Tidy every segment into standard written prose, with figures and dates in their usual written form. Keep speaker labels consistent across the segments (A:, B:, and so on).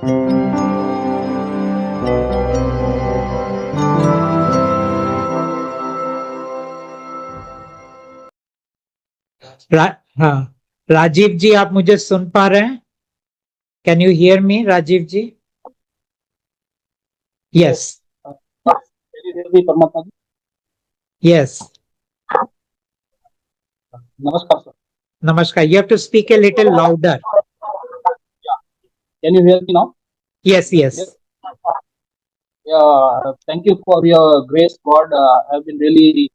A: हाँ, राजीव जी, आप मुझे सुन पा रहे हैं? Can you hear me, Rajeev ji? Yes.
B: Parmatma ji,
A: yes.
B: नमस्कार सर।
A: नमस्कार। You have to speak a little louder.
B: Can you hear me now?
A: Yes, yes.
B: Thank you for your grace, God. I've been really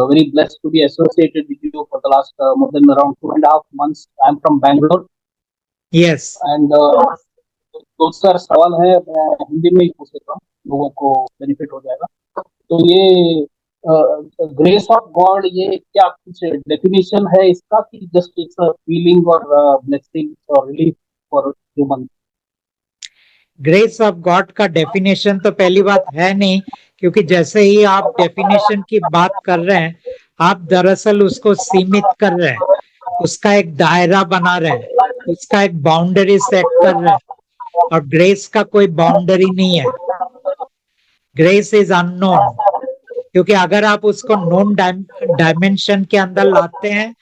B: very blessed to be associated with you for the last more than around 2.5 months. I'm from Bangalore,
A: Yes.
B: and दो चार सवाल है, मैं हिंदी में ही पूछ लेता हूँ, लोगों को बेनिफिट हो जाएगा। तो ये ग्रेस ऑफ गॉड, ये क्या कुछ डेफिनेशन है इसका, कि जस्ट इट्स अ फीलिंग और ब्लेसिंग और relief for human?
A: Grace of God का डेफिनेशन तो पहली बात है नहीं, क्योंकि जैसे ही आप डेफिनेशन की बात कर रहे हैं, आप दरअसल उसको सीमित कर रहे हैं, उसका एक दायरा बना रहे हैं, उसका एक बाउंड्री सेट कर रहे हैं, और ग्रेस का कोई बाउंड्री नहीं है। ग्रेस इज अननोन, क्योंकि अगर आप उसको नोन डायमेंशन के अंदर लाते हैं,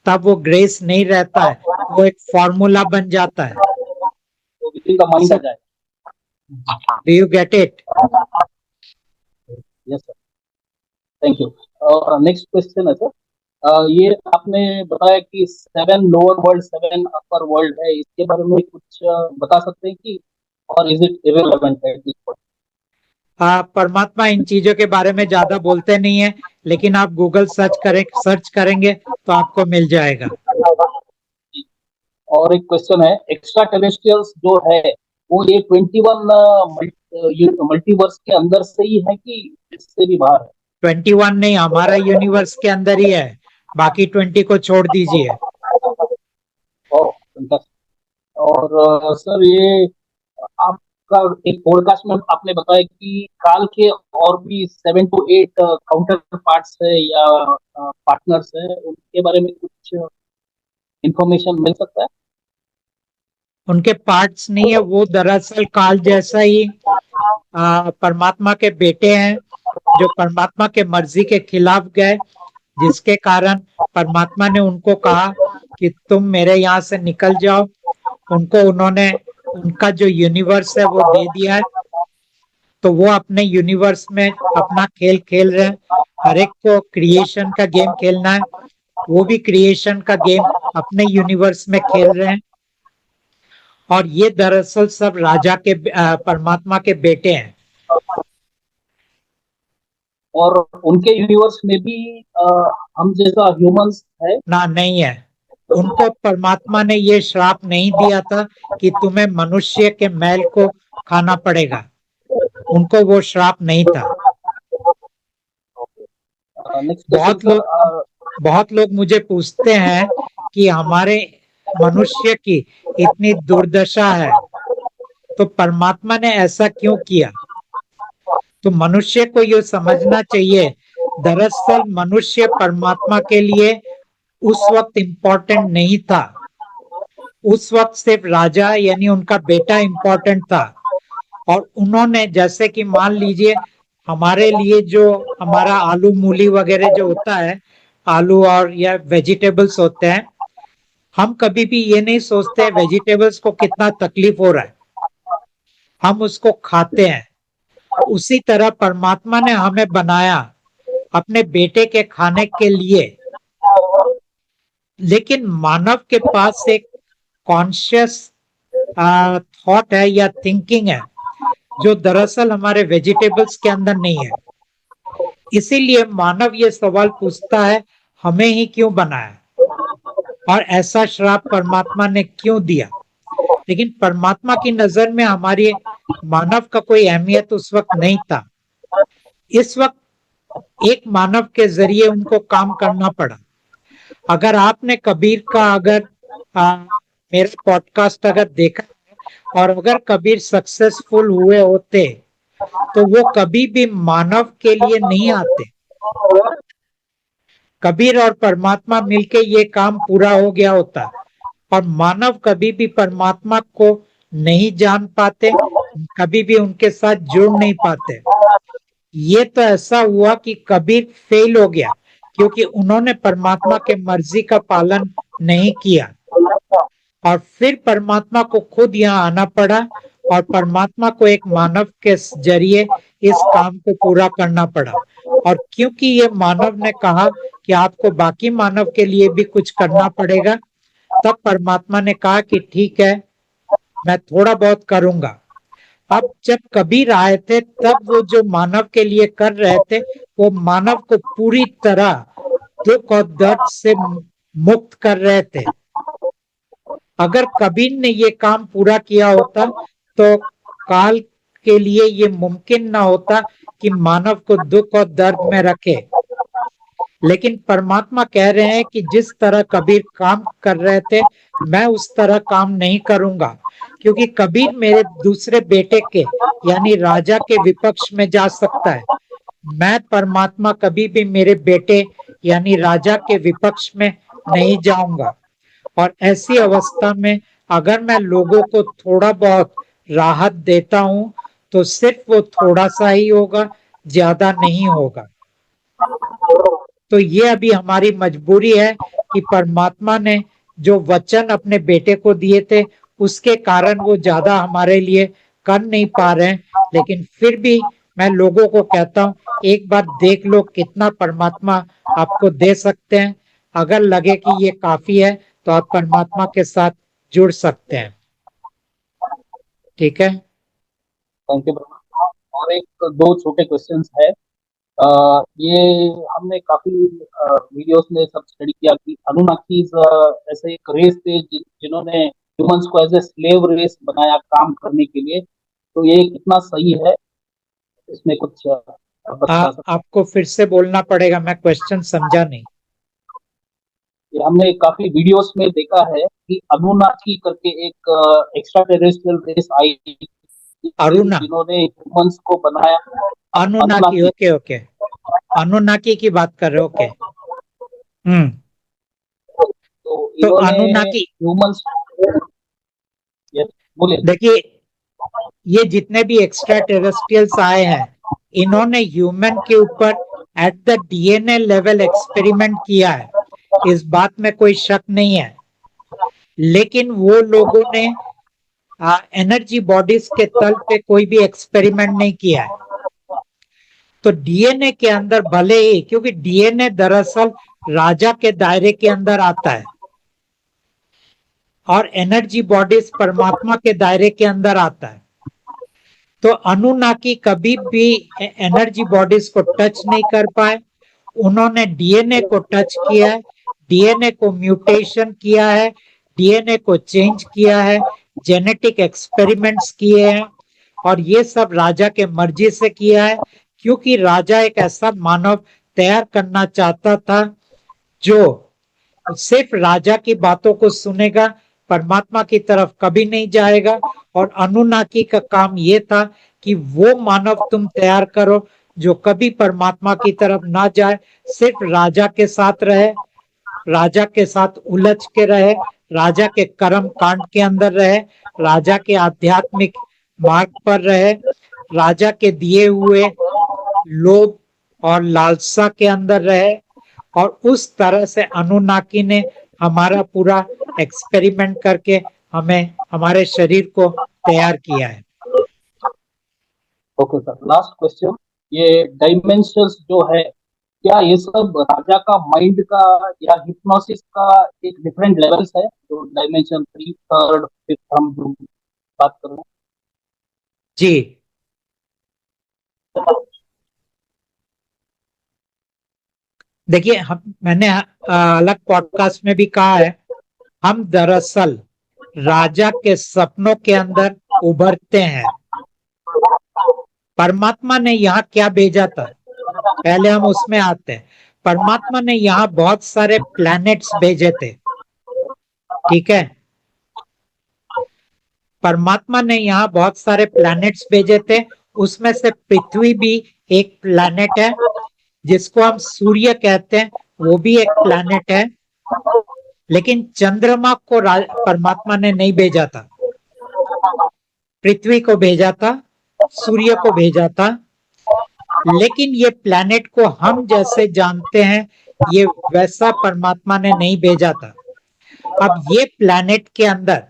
A: तब वो ग्रेस नहीं रहता है, वो एक फॉर्मूला बन जाता है।
B: तो विद इन द माइंड आ जाए।
A: Do you get it?
B: Yes sir, thank you. Next question है सर, ये आपने बताया कि 7 लोअर वर्ल्ड 7 अपर वर्ल्ड है, इसके बारे में कुछ बता सकते हैं कि, और is it irrelevant at this point?
A: परमात्मा इन चीजों के बारे में ज्यादा बोलते नहीं है, लेकिन आप गूगल सर्च करेंगे तो आपको मिल जाएगा।
B: और एक क्वेश्चन है, एक्स्ट्रा टेरेस्ट्रियल्स जो है वो ये 21 मल्टीवर्स के अंदर से ही है कि इससे भी बाहर है?
A: 21 नहीं, हमारा यूनिवर्स के अंदर ही है, बाकी 20 को छोड़ दीजिए।
B: ओह, fantastic। और सर, ये आपका एक पॉडकास्ट में आपने बताया कि काल के और भी 7 to 8 काउंटर पार्ट्स है या पार्टनर्स है, उनके बारे में कुछ इंफॉर्मेशन मिल सकता है?
A: उनके पार्ट्स नहीं है, वो दरअसल काल जैसा ही परमात्मा के बेटे हैं, जो परमात्मा के मर्जी के खिलाफ गए, जिसके कारण परमात्मा ने उनको कहा कि तुम मेरे यहाँ से निकल जाओ। उनको उन्होंने उनका जो यूनिवर्स है वो दे दिया है, तो वो अपने यूनिवर्स में अपना खेल खेल रहे हैं। हर एक को क्रिएशन का गेम खेलना है, वो भी क्रिएशन का गेम अपने यूनिवर्स में खेल रहे हैं। और ये दरअसल सब राजा के परमात्मा के बेटे हैं।
B: और उनके यूनिवर्स में भी हम जैसा ह्यूमंस है?
A: ना, नहीं है। उनको परमात्मा ने ये श्राप नहीं दिया था कि तुम्हें मनुष्य के मैल को खाना पड़ेगा, उनको वो श्राप नहीं था।
B: Next question sir.
A: बहुत लोग मुझे पूछते हैं कि हमारे मनुष्य की इतनी दुर्दशा है, तो परमात्मा ने ऐसा क्यों किया? तो मनुष्य को ये समझना चाहिए, दरअसल मनुष्य परमात्मा के लिए उस वक्त इम्पोर्टेंट नहीं था। उस वक्त सिर्फ राजा यानी उनका बेटा इम्पोर्टेंट था। और उन्होंने, जैसे कि मान लीजिए हमारे लिए जो हमारा आलू मूली वगैरह जो होता है, आलू और या वेजिटेबल्स होते हैं, हम कभी भी ये नहीं सोचते वेजिटेबल्स को कितना तकलीफ हो रहा है, हम उसको खाते हैं। उसी तरह परमात्मा ने हमें बनाया अपने बेटे के खाने के लिए, लेकिन मानव के पास एक कॉन्शियस थॉट है या थिंकिंग है, जो दरअसल हमारे वेजिटेबल्स के अंदर नहीं है। इसीलिए मानव ये सवाल पूछता है, हमें ही क्यों बनाया और ऐसा श्राप परमात्मा ने क्यों दिया? लेकिन परमात्मा की नजर में हमारी मानव का कोई अहमियत उस वक्त नहीं था। इस वक्त एक मानव के जरिए उनको काम करना पड़ा। अगर आपने कबीर का अगर मेरा पॉडकास्ट अगर देखा और अगर कबीर सक्सेसफुल हुए होते, तो वो कभी भी मानव के लिए नहीं आते। कबीर और परमात्मा मिलके ये काम पूरा हो गया होता, और मानव कभी भी परमात्मा को नहीं जान पाते, कभी भी उनके साथ जुड़ नहीं पाते। ये तो ऐसा हुआ कि कबीर फेल हो गया क्योंकि उन्होंने परमात्मा के मर्जी का पालन नहीं किया, और फिर परमात्मा को खुद यहाँ आना पड़ा, और परमात्मा को एक मानव के जरिए इस काम को पूरा करना पड़ा। और क्योंकि ये मानव ने कहा कि आपको बाकी मानव के लिए भी कुछ करना पड़ेगा, तब परमात्मा ने कहा कि ठीक है, मैं थोड़ा बहुत करूंगा। अब जब कबीर आए थे, तब वो जो मानव के लिए कर रहे थे, वो मानव को पूरी तरह दुख और दर्द से मुक्त कर रहे थे। अगर कबीर ने ये काम पूरा किया होता तो काल के लिए ये मुमकिन ना होता कि मानव को दुख और दर्द में रखे। लेकिन परमात्मा कह रहे हैं कि जिस तरह कबीर काम कर रहे थे, मैं उस तरह काम नहीं करूंगा, क्योंकि कबीर मेरे दूसरे बेटे के यानी राजा के विपक्ष में जा सकता है। मैं परमात्मा कभी भी मेरे बेटे यानी राजा के विपक्ष में नहीं जाऊंगा। और ऐसी अवस्था में अगर मैं लोगों को थोड़ा बहुत राहत देता हूं, तो सिर्फ वो थोड़ा सा ही होगा, ज्यादा नहीं होगा। तो ये अभी हमारी मजबूरी है कि परमात्मा ने जो वचन अपने बेटे को दिए थे, उसके कारण वो ज्यादा हमारे लिए कर नहीं पा रहे हैं। लेकिन फिर भी मैं लोगों को कहता हूं, एक बार देख लो कितना परमात्मा आपको दे सकते हैं। अगर लगे कि ये काफी है, तो आप परमात्मा के साथ जुड़ सकते हैं। ठीक है।
B: Thank you Brahma. और एक दो छोटे क्वेश्चंस है। ये हमने काफी वीडियोस में सब स्टडी किया कि अनुनाकीज ऐसे एक रेस थे जिन्होंने ह्यूमंस को एज ए स्लेव रेस बनाया काम करने के लिए। तो ये कितना सही है, इसमें कुछ बता सकते हैं?
A: आपको फिर से बोलना पड़ेगा, मैं क्वेश्चन समझा नहीं।
B: ये हमने काफी वीडियोस में देखा है कि अनुनाकी करके एक एक्स्ट्रा टेरेस्ट्रियल रेस आई थी
A: अरुणा,
B: जिन्होंने ह्यूमंस को बनाया।
A: Anunnaki,
B: Anunnaki.
A: Okay okay, Anunnaki की बात कर रहे हो, ओके। हम्म।
B: तो
A: तो
B: इन्होंने
A: अनुनाकी,
B: ह्यूमंस, बोले।
A: देखिए, ये जितने भी एक्स्ट्रा टेरेस्ट्रियल्स आए हैं, इन्होंने ह्यूमन के ऊपर at the DNA level experiment किया है, इस बात में कोई शक नहीं है। लेकिन वो लोगों ने एनर्जी बॉडीज के तल पे कोई भी एक्सपेरिमेंट नहीं किया है। तो डीएनए के अंदर भले ही, क्योंकि डीएनए दरअसल राजा के दायरे के अंदर आता है, और एनर्जी बॉडीज परमात्मा के दायरे के अंदर आता है। तो अनुनाकी कभी भी एनर्जी बॉडीज को टच नहीं कर पाए। उन्होंने डीएनए को टच किया है, डीएनए को म्यूटेशन किया है, डीएनए को चेंज किया है, जेनेटिक एक्सपेरिमेंट्स किए हैं, और ये सब राजा के मर्जी से किया है, क्योंकि राजा एक ऐसा मानव तैयार करना चाहता था जो सिर्फ राजा की बातों को सुनेगा, परमात्मा की तरफ कभी नहीं जाएगा। और अनुनाकी का काम यह था कि वो मानव तुम तैयार करो जो कभी परमात्मा की तरफ ना जाए, सिर्फ राजा के साथ रहे, राजा के साथ उलझ के रहे, राजा के कर्म कांड के अंदर रहे, राजा के आध्यात्मिक मार्ग पर रहे, राजा के दिए हुए लोभ और लालसा के अंदर रहे। और उस तरह से अनुनाकी ने हमारा पूरा एक्सपेरिमेंट करके हमें हमारे शरीर को तैयार किया है।
B: Okay sir, last question. ये डायमेंशंस जो है, क्या ये सब राजा का माइंड का या हिप्नोसिस का एक डिफरेंट लेवल्स है? जो डायमेंशन थ्री, थर्ड, फिफ्थ हम जो बात कर रहे
A: जी, देखिए, मैंने अलग पॉडकास्ट में भी कहा है, हम दरअसल राजा के सपनों के अंदर उभरते हैं। परमात्मा ने यहाँ क्या भेजा था, पहले हम उसमें आते हैं। परमात्मा ने यहाँ बहुत सारे प्लैनेट्स भेजे थे। ठीक है, परमात्मा ने यहाँ बहुत सारे प्लैनेट्स भेजे थे, उसमें से पृथ्वी भी एक प्लैनेट है, जिसको हम सूर्य कहते हैं, वो भी एक प्लैनेट है। लेकिन चंद्रमा को परमात्मा ने नहीं भेजा था। पृथ्वी को भेजा था, सूर्य को भेजा था, लेकिन ये प्लैनेट को हम जैसे जानते हैं ये वैसा परमात्मा ने नहीं भेजा था। अब ये प्लैनेट के अंदर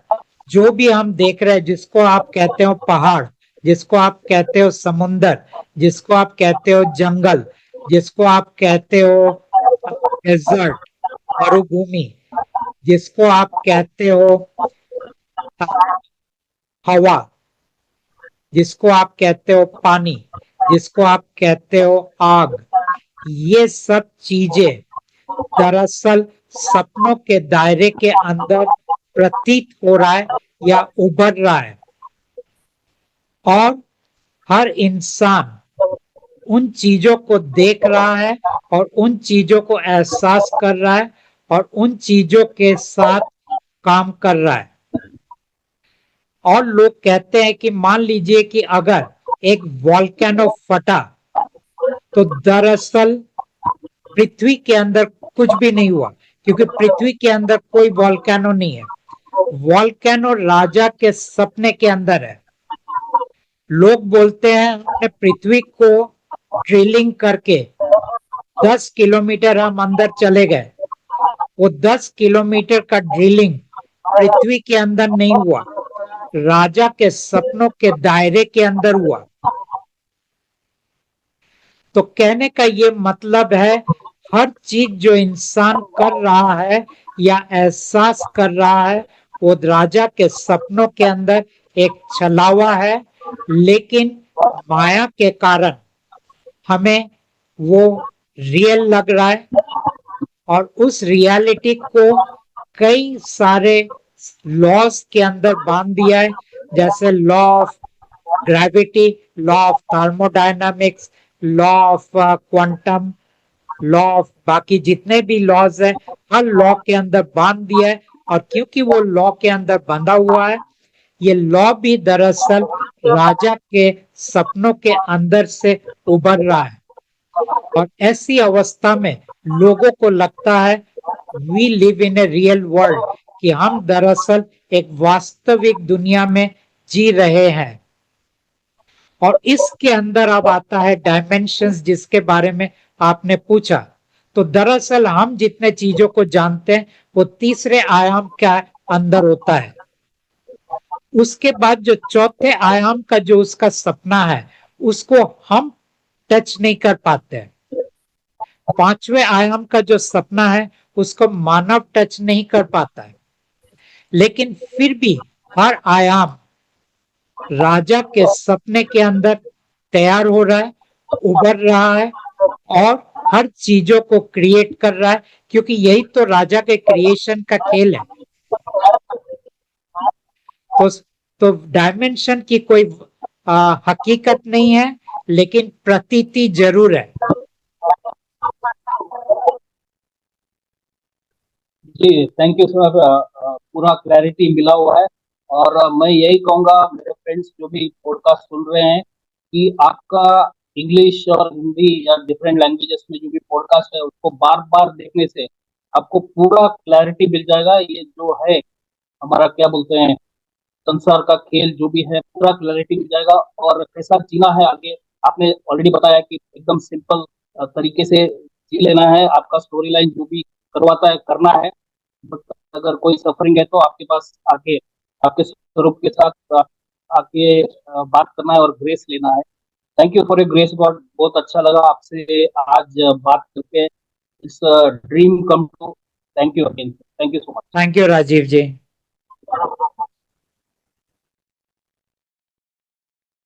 A: जो भी हम देख रहे हैं, जिसको आप कहते हो पहाड़, जिसको आप कहते हो समुंदर, जिसको आप कहते हो जंगल, जिसको आप कहते हो डेजर्ट, मरुभूमि, जिसको आप कहते हो हवा, जिसको आप कहते हो पानी, जिसको आप कहते हो आग, ये सब चीजें दरअसल सपनों के दायरे के अंदर प्रतीत हो रहा है या उभर रहा है, और हर इंसान उन चीजों को देख रहा है और उन चीजों को एहसास कर रहा है और उन चीजों के साथ काम कर रहा है। और लोग कहते हैं कि मान लीजिए कि अगर एक वॉल्केनो फटा तो दरअसल पृथ्वी के अंदर कुछ भी नहीं हुआ, क्योंकि पृथ्वी के अंदर कोई वॉल्केनो नहीं है। वॉल्केनो राजा के सपने के अंदर है। लोग बोलते हैं हमने पृथ्वी को ड्रिलिंग करके 10 किलोमीटर हम अंदर चले गए, वो 10 किलोमीटर का ड्रिलिंग पृथ्वी के अंदर नहीं हुआ, राजा के सपनों के दायरे के अंदर हुआ। तो कहने का ये मतलब है हर चीज जो इंसान कर रहा है या एहसास कर रहा है वो राजा के सपनों के अंदर एक छलावा है, लेकिन माया के कारण हमें वो रियल लग रहा है और उस रियलिटी को कई सारे लॉस के अंदर बांध दिया है, जैसे law of gravity, law of thermodynamics, law of quantum, law of बाकी जितने भी लॉज है हर लॉ के अंदर बांध दिया है। और क्योंकि वो लॉ के अंदर बंधा हुआ है, ये लॉ भी दरअसल राजा के सपनों के अंदर से उभर रहा है। और ऐसी अवस्था में लोगों को लगता है we live in a real world, कि हम दरअसल एक वास्तविक दुनिया में जी रहे हैं। और इसके अंदर अब आता है डायमेंशंस, जिसके बारे में आपने पूछा। तो दरअसल हम जितने चीजों को जानते हैं वो तीसरे आयाम के अंदर होता है। उसके बाद जो चौथे आयाम का जो उसका सपना है उसको हम टच नहीं कर पाते हैं। पांचवें आयाम का जो सपना है उसको मानव टच नहीं कर पाता है, लेकिन फिर भी हर आयाम राजा के सपने के अंदर तैयार हो रहा है, उभर रहा है और हर चीजों को क्रिएट कर रहा है, क्योंकि यही तो राजा के क्रिएशन का खेल है। तो डायमेंशन की कोई हकीकत नहीं है, लेकिन प्रतीति जरूर है।
B: जी थैंक यू सर, पूरा क्लैरिटी मिला हुआ है। और मैं यही कहूंगा मेरे फ्रेंड्स जो भी पॉडकास्ट सुन रहे हैं कि आपका इंग्लिश और हिंदी या डिफरेंट लैंग्वेजेस में जो भी पॉडकास्ट है उसको बार बार देखने से आपको पूरा क्लैरिटी मिल जाएगा। ये जो है हमारा क्या बोलते हैं संसार का खेल जो भी है पूरा क्लैरिटी मिल जाएगा। और कैसा जीना है आगे आपने ऑलरेडी बताया कि एकदम सिंपल तरीके से जी लेना है। आपका स्टोरी लाइन जो भी करवाता है करना है, बट अगर कोई सफरिंग है तो आपके पास आके आपके स्वरूप के साथ आके बात करना है और ग्रेस लेना है। Thank you for your grace God, बहुत अच्छा लगा आपसे आज बात करके। इस dream come true. Thank you again, thank you so much.
A: Thank you Rajeev ji.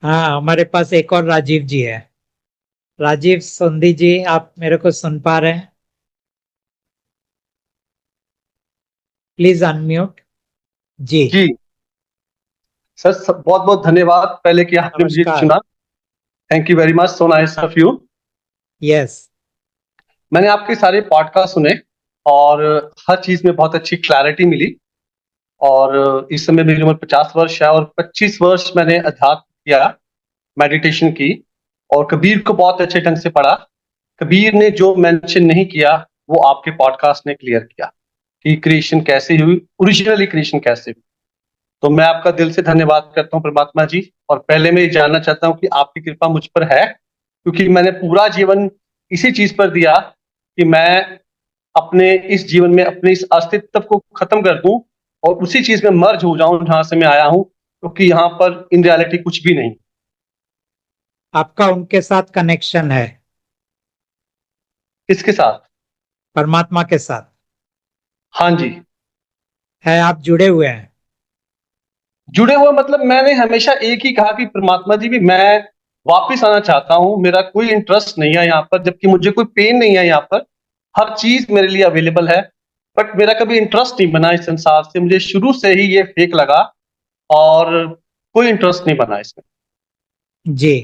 A: हाँ, हमारे पास एक और राजीव जी है। राजीव संधि जी, आप मेरे को सुन पा रहे हैं? Please unmute. जी
C: जी सर, बहुत बहुत धन्यवाद पहले कि आपने मुझे
A: नमस्कार।
C: चुना। Thank you very much, so nice of you.
A: Yes.
C: मैंने आपके सारे पॉडकास्ट सुने और हर चीज में बहुत अच्छी क्लैरिटी मिली। और इस समय मेरी उम्र 50 वर्ष है और 25 वर्ष मैंने अध्यात्म किया, मेडिटेशन की, और कबीर को बहुत अच्छे ढंग से पढ़ा। कबीर ने जो मेंशन नहीं किया वो आपके पॉडकास्ट ने क्लियर किया कि क्रिएशन कैसे हुई, ओरिजिनली क्रिएशन कैसे हुई। तो मैं आपका दिल से धन्यवाद करता हूँ परमात्मा जी। और पहले मैं ये जानना चाहता हूँ कि आपकी कृपा मुझ पर है, क्योंकि मैंने पूरा जीवन इसी चीज पर दिया कि मैं अपने इस जीवन में अपने इस अस्तित्व को खत्म कर दूं और उसी चीज में मर्ज हो जाऊं जहां से मैं आया हूं, क्योंकि यहाँ पर इन रियलिटी कुछ भी नहीं।
A: आपका उनके साथ कनेक्शन है,
C: किसके साथ?
A: परमात्मा के साथ
C: हाँ जी।
A: है, आप जुड़े हुए हैं।
C: जुड़े हुए मतलब मैंने हमेशा एक ही कहा कि परमात्मा जी भी मैं वापस आना चाहता हूँ, मेरा कोई इंटरेस्ट नहीं है यहाँ पर, जबकि मुझे कोई पेन नहीं है यहाँ पर, हर चीज मेरे लिए अवेलेबल है। बट मेरा कभी इंटरेस्ट नहीं बना इस संसार से, मुझे शुरू से ही ये फेक लगा और कोई इंटरेस्ट नहीं बना इसमें।
A: जी।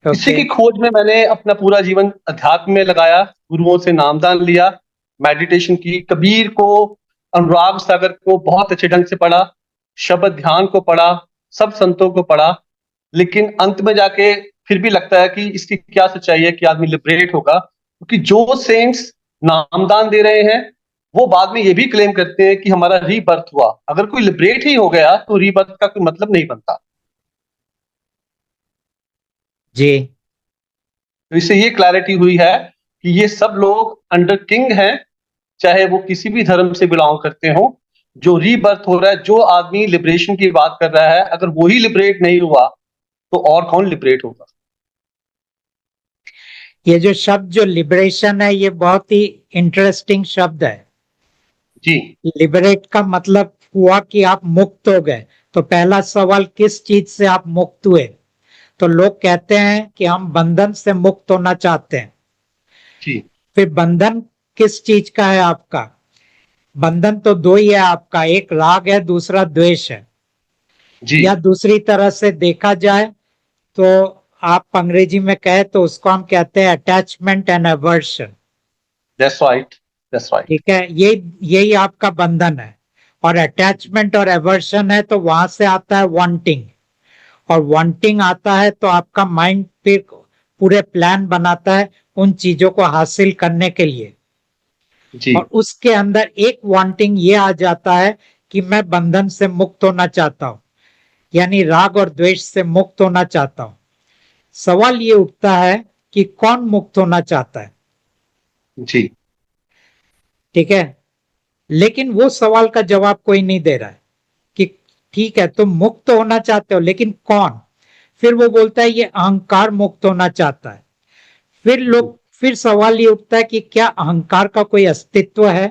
C: इसी
A: ओके।
C: की खोज में मैंने अपना पूरा जीवन अध्यात्म में लगाया, गुरुओं से नामदान लिया, मेडिटेशन की, कबीर को, अनुराग सागर को बहुत अच्छे ढंग से पढ़ा, शब्द ध्यान को पढ़ा, सब संतों को पढ़ा। लेकिन अंत में जाके फिर भी लगता है कि इसकी क्या सच्चाई है कि आदमी लिबरेट होगा, क्योंकि जो सेंट्स नामदान दे रहे हैं वो बाद में ये भी क्लेम करते हैं कि हमारा रीबर्थ हुआ। अगर कोई लिबरेट ही हो गया तो रीबर्थ का कोई मतलब नहीं बनता।
A: जी।
C: तो इससे ये क्लैरिटी हुई है कि ये सब लोग अंडर किंग हैं, चाहे वो किसी भी धर्म से बिलोंग करते हो। जो रीबर्थ हो रहा है, जो आदमी लिबरेशन की बात कर रहा है, अगर वो ही लिबरेट नहीं हुआ तो और कौन लिबरेट होगा?
A: ये जो शब्द जो लिबरेशन है, ये बहुत ही इंटरेस्टिंग शब्द है।
C: जी
A: लिबरेट का मतलब हुआ कि आप मुक्त हो गए। तो पहला सवाल, किस चीज से आप मुक्त हुए? तो लोग कहते हैं कि हम बंधन से मुक्त होना चाहते हैं।
C: जी
A: फिर बंधन किस चीज का है आपका? बंधन तो दो ही है आपका, एक राग है, दूसरा द्वेष है।
C: जी।
A: या दूसरी तरह से देखा जाए तो आप अंग्रेजी में कहे तो उसको हम कहते हैं attachment and aversion.
C: That's right, that's right.
A: ठीक है, ये यही आपका बंधन है। और अटैचमेंट और एवर्शन है तो वहां से आता है वांटिंग। और वांटिंग आता है तो आपका माइंड फिर पूरे प्लान बनाता है उन चीजों को हासिल करने के लिए।
C: जी
A: और उसके अंदर एक वांटिंग ये आ जाता है कि मैं बंधन से मुक्त होना चाहता हूं, यानी राग और द्वेष से मुक्त होना चाहता हूं। सवाल ये उठता है कि कौन मुक्त होना चाहता है?
C: जी
A: ठीक है, लेकिन वो सवाल का जवाब कोई नहीं दे रहा है कि ठीक है तुम मुक्त होना चाहते हो, लेकिन कौन? फिर वो बोलता है ये अहंकार मुक्त होना चाहता है। फिर सवाल ये उठता है कि क्या अहंकार का कोई अस्तित्व है?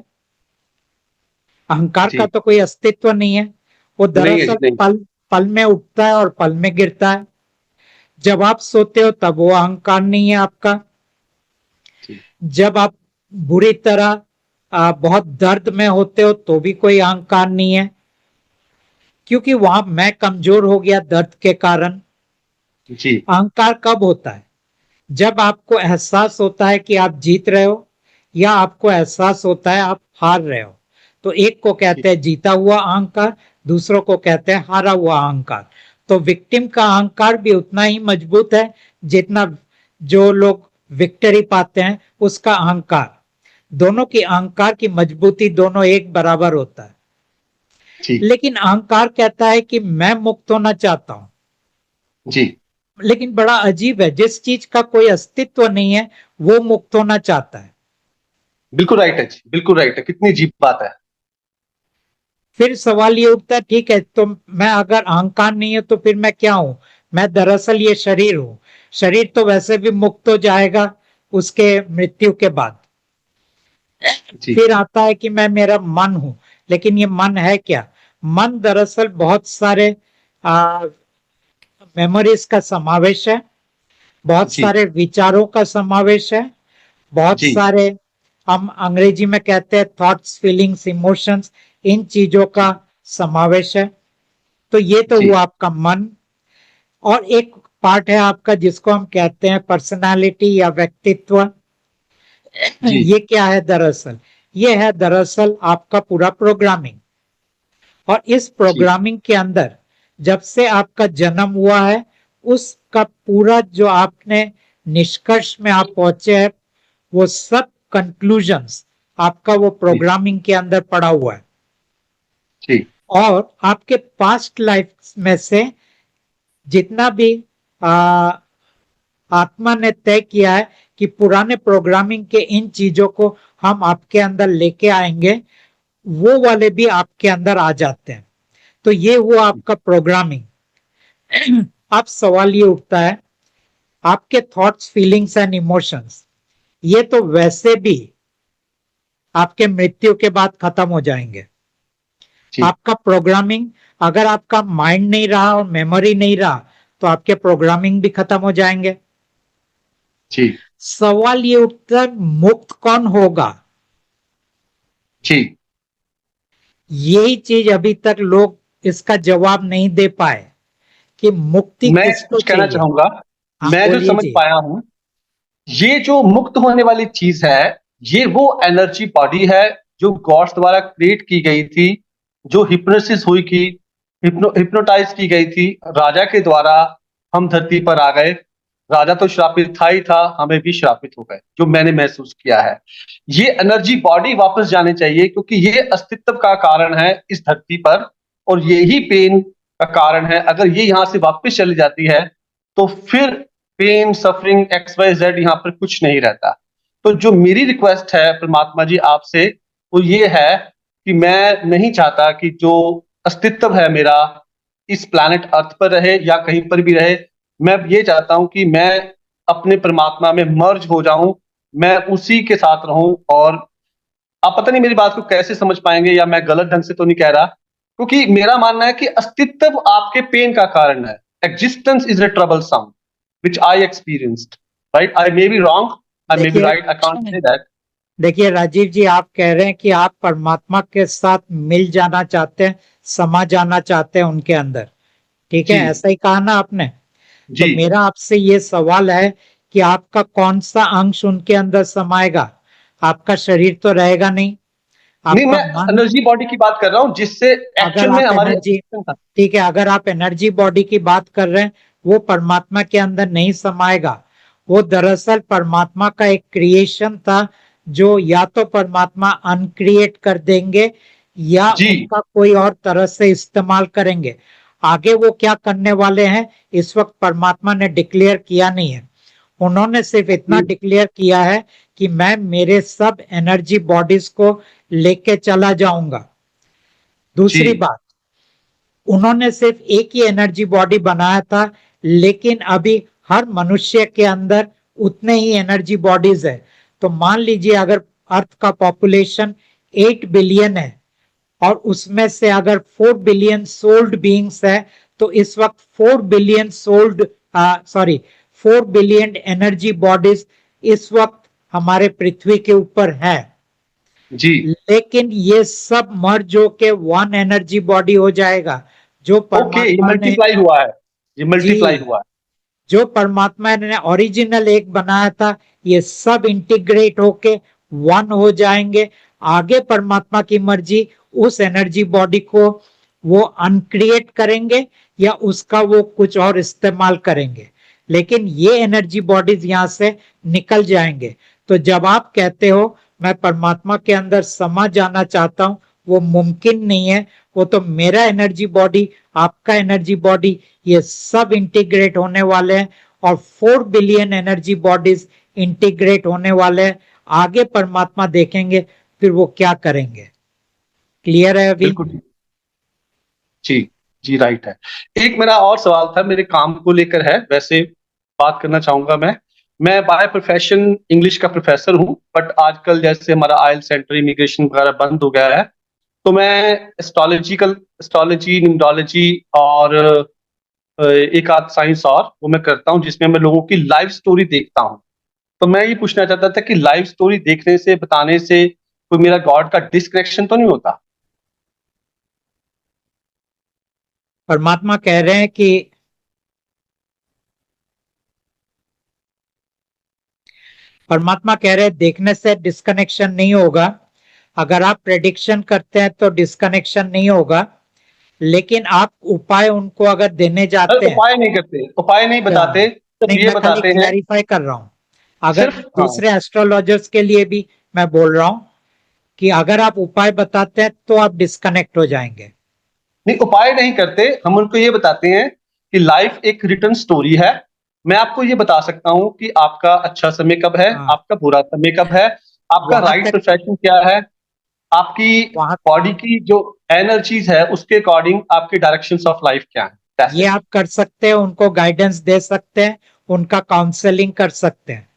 A: अहंकार का
C: जी।
A: तो कोई अस्तित्व नहीं है। वो
C: नहीं है
A: दरअसल
C: जी, नहीं।
A: पल पल में उठता है और पल में गिरता है। जब आप सोते हो तब वो अहंकार नहीं है आपका।
C: जी
A: जब आप बुरी तरह बहुत दर्द में होते हो तो भी कोई अहंकार नहीं है, क्योंकि वहां मैं कमजोर हो गया दर्द के कारण।
C: जी
A: अहंकार कब होता है? जब आपको एहसास होता है कि आप जीत रहे हो, या आपको एहसास होता है आप हार रहे हो। तो एक को
C: जी
A: कहते हैं जीता हुआ अहंकार, दूसरों को कहते हैं हारा हुआ अहंकार। तो विक्टिम का अहंकार भी उतना ही मजबूत है जितना जो लोग विक्ट्री पाते हैं उसका अहंकार। दोनों की अहंकार की मजबूती दोनों एक बराबर होता है।
C: जी
A: लेकिन अहंकार कहता है कि मैं मुक्त होना चाहता हूं।
C: जी।
A: लेकिन बड़ा अजीब है, जिस चीज का कोई अस्तित्व नहीं है वो मुक्त होना चाहता है।
C: बिल्कुल राइट है जी, बिल्कुल राइट है। कितनी अजीब बात है।
A: फिर सवाल ये उठता है, ठीक है तो मैं अगर अहंकार नहीं है तो फिर मैं क्या हूं? मैं दरअसल ये शरीर हूं। शरीर तो वैसे भी मुक्त हो जाएगा उसके मृत्यु के बाद।
C: जी
A: फिर आता है कि मैं मेरा मन हूं। लेकिन ये मन है क्या? मन दरअसल बहुत सारे मेमोरीज का समावेश है, बहुत
C: जी
A: सारे विचारों का समावेश है, बहुत
C: जी
A: सारे, हम अंग्रेजी में कहते हैं थॉट्स, फीलिंग्स, इमोशंस, इन चीजों का
C: जी
A: समावेश है। तो ये तो
C: जी
A: हुआ आपका मन। और एक पार्ट है आपका जिसको हम कहते हैं पर्सनालिटी या व्यक्तित्व।
C: जी
A: ये क्या है दरअसल? ये है दरअसल आपका पूरा प्रोग्रामिंग। और इस
C: जी
A: प्रोग्रामिंग के अंदर जब से आपका जन्म हुआ है उसका पूरा जो आपने निष्कर्ष में आप पहुंचे हैं, वो सब कंक्लूजन्स आपका वो
C: जी
A: प्रोग्रामिंग के अंदर पड़ा हुआ है।
C: जी
A: और आपके पास्ट लाइफ में से जितना भी आ, आत्मा ने तय किया है कि पुराने प्रोग्रामिंग के इन चीजों को हम आपके अंदर लेके आएंगे, वो वाले भी आपके अंदर आ जाते हैं। तो ये हुआ आपका प्रोग्रामिंग। अब सवाल ये उठता है, आपके थॉट्स, फीलिंग्स एंड इमोशंस, ये तो वैसे भी आपके मृत्यु के बाद खत्म हो जाएंगे।
C: जी
A: आपका प्रोग्रामिंग, अगर आपका माइंड नहीं रहा और मेमोरी नहीं रहा तो आपके प्रोग्रामिंग भी खत्म हो जाएंगे।
C: जी
A: सवाल ये उठता है, मुक्त कौन होगा?
C: जी।
A: यही चीज अभी तक लोग इसका जवाब नहीं दे पाए कि मुक्ति
C: मैं
A: किसको
C: कुछ कहना
A: चाहिए।
C: चाहूंगा।
A: हाँ,
C: मैं जो
A: बोलिए
C: समझ
A: जी।
C: पाया हूं, ये जो मुक्त होने वाली चीज है, ये वो एनर्जी बॉडी है जो गॉड्स द्वारा क्रिएट की गई थी, जो हिप्नोसिस हुई थी, हिप्नोटाइज की गई थी राजा के द्वारा। हम धरती पर आ गए। राजा तो श्रापित था ही था, हमें भी श्रापित हो गए, जो मैंने महसूस किया है। ये एनर्जी बॉडी वापस जाने चाहिए, क्योंकि ये अस्तित्व का कारण है इस धरती पर, और यही पेन का कारण है। अगर ये यहाँ से वापस चली जाती है तो फिर pain, suffering, X Y Z यहाँ पर कुछ नहीं रहता। तो जो मेरी रिक्वेस्ट है परमात्मा जी आपसे, वो ये है कि मैं नहीं चाहता कि जो अस्तित्व है मेरा इस प्लैनेट अर्थ पर रहे या कहीं पर भी रहे। मैं ये चाहता हूं कि मैं अपने परमात्मा में मर्ज हो जाऊं, मैं उसी के साथ रहूं। और आप पता नहीं मेरी बात को कैसे समझ पाएंगे, या मैं गलत ढंग से तो नहीं कह रहा, क्योंकि मेरा मानना है कि अस्तित्व आपके पेन का कारण है। Existence is a trouble some which I experienced, right? I may be wrong, I may be
A: देखिए
C: right, I can't say that.
A: देखिए राजीव जी, आप कह रहे हैं कि आप परमात्मा के साथ मिल जाना चाहते हैं, समा जाना चाहते हैं उनके अंदर। ठीक है,
C: जी
A: ऐसा ही कहा ना आपने? तो
C: जी।
A: मेरा आपसे ये सवाल है कि आपका कौन सा अंश उनके अंदर समाएगा? आपका शरीर तो रहेगा नहीं,
C: नहीं,
A: आपका
C: मैं
A: मन।
C: एनर्जी बॉडी की बात कर रहा हूं, जिससे
A: अगर
C: एक्चुअल में
A: आप
C: हमारी
A: एनर्जी,
C: existence था।
A: ठीक है, अगर आप एनर्जी बॉडी की बात कर रहे हैं, वो परमात्मा के अंदर नहीं समाएगा। वो दरअसल परमात्मा का एक क्रिएशन था, जो या तो परमात्मा अनक्रिएट कर देंगे या
C: जी
A: उनका कोई और तरह से इस्तेमाल करेंगे। आगे वो क्या करने वाले हैं इस वक्त परमात्मा ने डिक्लेयर किया नहीं है। उन्होंने सिर्फ इतना
C: जी
A: डिक्लेयर किया है कि मैं मेरे सब एनर्जी बॉडीज को लेके चला जाऊंगा। दूसरी
C: जी
A: बात, उन्होंने सिर्फ एक ही एनर्जी बॉडी बनाया था, लेकिन अभी हर मनुष्य के अंदर उतने ही एनर्जी बॉडीज है। तो मान लीजिए अगर अर्थ का पॉपुलेशन 8 बिलियन है और उसमें से अगर 4 बिलियन सोल्ड बीइंग्स है, तो इस वक्त 4 billion sold, sorry, 4 billion energy bodies इस वक्त हमारे पृथ्वी के ऊपर है।
C: जी।
A: लेकिन ये सब मर्ज होके वन एनर्जी बॉडी हो जाएगा, जो
C: ओके, ये
A: परमात्मा ने,
C: मल्टीप्लाई हुआ है, ये मल्टीप्लाई
A: जी,
C: हुआ है।
A: जो परमात्मा ने ओरिजिनल एक बनाया था, ये सब इंटीग्रेट होके वन हो जाएंगे। आगे परमात्मा की मर्जी, उस एनर्जी बॉडी को वो अनक्रिएट करेंगे या उसका वो कुछ और इस्तेमाल करेंगे, लेकिन ये एनर्जी बॉडीज यहां से निकल जाएंगे। तो जब आप कहते हो मैं परमात्मा के अंदर समा जाना चाहता हूं, वो मुमकिन नहीं है। वो तो मेरा एनर्जी बॉडी, आपका एनर्जी बॉडी, ये सब इंटीग्रेट होने वाले हैं और 4 बिलियन एनर्जी बॉडीज इंटीग्रेट होने वाले हैं। आगे परमात्मा देखेंगे फिर वो क्या करेंगे। क्लियर है अभी?
C: बिल्कुल ठीक। जी जी, राइट है। एक मेरा और सवाल था, मेरे काम को लेकर है, वैसे बात करना चाहूंगा मैं बाय प्रोफेशन इंग्लिश का प्रोफेसर हूँ, बट आजकल जैसे हमारा आयल सेंटर, इमिग्रेशन वगैरह बंद हो गया है, तो मैं एस्ट्रोलॉजी, न्यूमरोलॉजी और एक आध साइंस और वो मैं करता हूँ, जिसमें मैं लोगों की लाइफ स्टोरी देखता हूँ। तो मैं ये पूछना चाहता था कि लाइफ स्टोरी देखने से, बताने से कोई मेरा गॉड का डिस्कनेक्शन तो नहीं होता?
A: परमात्मा कह रहे हैं कि परमात्मा कह रहे हैं देखने से डिस्कनेक्शन नहीं होगा। अगर आप प्रेडिक्शन करते हैं तो डिस्कनेक्शन नहीं होगा, लेकिन आप उपाय उनको अगर देने
C: अरे
A: जाते हैं,
C: उपाय नहीं करते, उपाय नहीं
A: क्या,
C: बताते, सिर्फ
A: नहीं,
C: ये
A: मैं खाली
C: बताते हैं।
A: क्लैरिफाई कर रहा हूं। अगर
C: सिर्फ हाँ।
A: दूसरे एस्ट्रोलॉजर्स के लिए भी मैं बोल रहा हूं कि अगर आप उपाय बताते हैं तो आप डिस्कनेक्ट हो जाएंगे।
C: नहीं, उपाय नहीं करते, हम उनको ये बताते हैं कि लाइफ एक रिटर्न स्टोरी है। मैं आपको ये बता सकता हूँ कि आपका अच्छा समय कब है,
A: हाँ,
C: आपका बुरा समय कब है, आपका
A: वहां
C: राइट
A: तक
C: प्रोफेशन क्या है, आपकी
A: वहां
C: बॉडी की जो एनर्जीज है उसके अकॉर्डिंग आपके डायरेक्शंस ऑफ लाइफ क्या है। That's
A: ये
C: it।
A: आप कर सकते हैं, उनको गाइडेंस दे सकते हैं, उनका काउंसलिंग कर सकते हैं।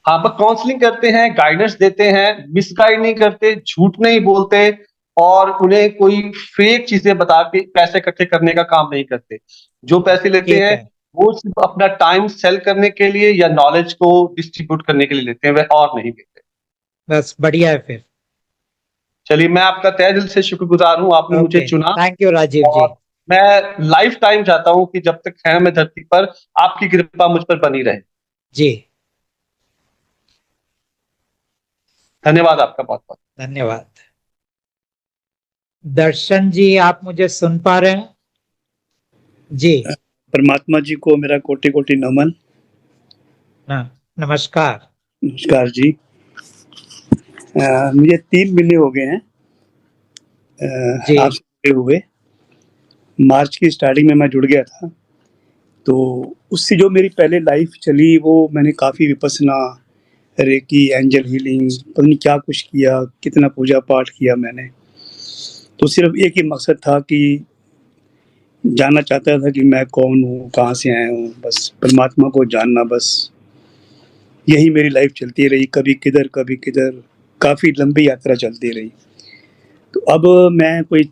C: हाँ, बस काउंसलिंग करते हैं, गाइडेंस देते हैं, मिसगाइड नहीं करते, झूठ नहीं बोलते, और उन्हें कोई फेक चीजें बता के पैसे इकट्ठे करने का काम नहीं करते। जो पैसे लेते
A: ठीक
C: हैं
A: है,
C: वो सिर्फ अपना टाइम सेल करने के लिए या नॉलेज को डिस्ट्रीब्यूट करने के लिए लेते हैं, वह और नहीं लेते।
A: बस बढ़िया है फिर।
C: चलिए, मैं आपका तहे दिल से शुक्रगुजार हूँ, आपने मुझे
A: ओके,
C: चुना।
A: थैंक यू राजीव जी।
C: और मैं लाइफ टाइम चाहता हूँ कि जब तक है मैं धरती पर, आपकी कृपा मुझ पर बनी रहे।
A: जी,
C: धन्यवाद आपका बहुत बहुत।
A: धन्यवाद। दर्शन जी, आप मुझे सुन पा रहे हैं? जी।
D: परमात्मा जी को मेरा कोटि कोटि नमन।
A: नमस्कार।
D: नमस्कार जी। मुझे 3 महीने हो गए हैं
A: जी,
D: आपसे जुड़े हुए। मार्च की स्टार्टिंग में मैं जुड़ गया था, तो उससे जो मेरी पहले लाइफ चली वो मैंने काफ़ी विपස්සना, रेकी, एंजल हीलिंग, पता नहीं क्या कुछ किया, कितना पूजा पाठ किया मैंने। तो सिर्फ एक ही मकसद था कि जानना चाहता था कि मैं कौन हूँ, कहाँ से आया हूँ, बस परमात्मा को जानना, बस यही मेरी लाइफ चलती रही, कभी किधर कभी किधर, काफ़ी लंबी यात्रा चलती रही। तो अब मैं कोई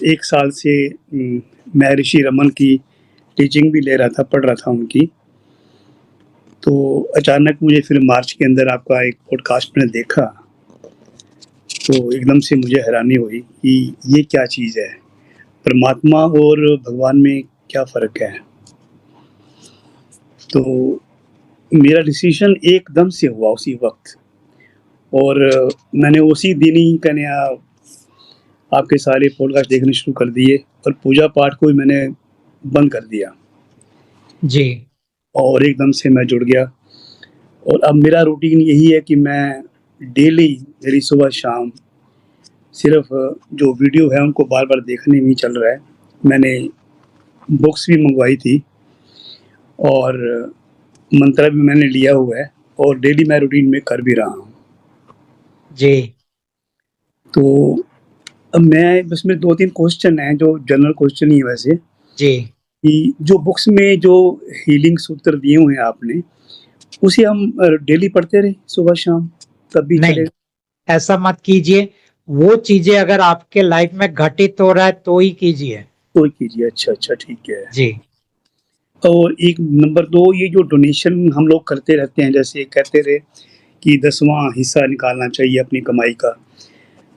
D: 1 साल से मैं ऋषि रमन की टीचिंग भी ले रहा था, पढ़ रहा था उनकी। तो अचानक मुझे फिर मार्च के अंदर आपका एक पॉडकास्ट मैंने देखा, तो एकदम से मुझे हैरानी हुई कि ये क्या चीज़ है, परमात्मा और भगवान में क्या फ़र्क है। तो मेरा डिसीजन एकदम से हुआ उसी वक्त, और मैंने उसी दिन ही कहने आपके सारे पॉडकास्ट देखने शुरू कर दिए, और पूजा पाठ को भी मैंने बंद कर दिया,
A: जी,
D: और एकदम से मैं जुड़ गया। और अब मेरा रूटीन यही है कि मैं डेली, मेरी सुबह शाम सिर्फ जो वीडियो है उनको बार बार देखने में ही चल रहा है। मैंने बुक्स भी मंगवाई थी, और मंत्र भी मैंने लिया हुआ है, और डेली मैं रूटीन में कर भी रहा हूँ।
A: जी,
D: तो अब मैं बस मेरे 2-3 क्वेश्चन हैं, जो जनरल क्वेश्चन ही है वैसे,
A: जी।
D: कि जो बुक्स में जो हीलिंग सूत्र दिए हुए हैं आपने, उसे हम डेली पढ़ते रहे सुबह शाम, तब भी
A: नहीं,
D: चलेगा?
A: ऐसा मत कीजिए। वो चीजें अगर आपके लाइफ में घटित हो रहा है तो ही कीजिए।
D: तो ही कीजिए। अच्छा, अच्छा, ठीक है।
A: जी,
D: और एक नंबर 2, ये जो डोनेशन हम लोग करते रहते हैं, जैसे कहते रहे कि 10वां हिस्सा निकालना चाहिए अपनी कमाई का,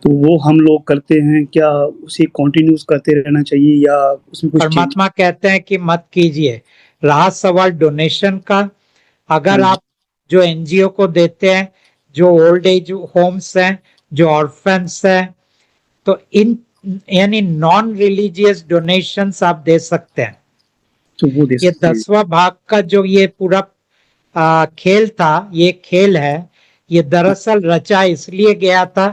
D: तो वो हम लोग करते हैं, क्या उसे कंटिन्यूस करते रहना चाहिए या उसमें कुछ चेंज?
A: परमात्मा कहते हैं कि मत कीजिए। रहा सवाल डोनेशन का,
D: हाँ
A: अगर
D: जी।
A: आप जो एनजीओ को देते हैं, जो ओल्ड एज होम्स हैं, जो ऑर्फन्स हैं, तो इन यानी नॉन रिलीजियस डोनेशंस आप दे सकते हैं।
D: तो वो दे
A: ये
D: सकते हैं।
A: 10वां भाग का जो ये पूरा खेल था, ये खेल है, ये दरअसल रचा इसलिए गया था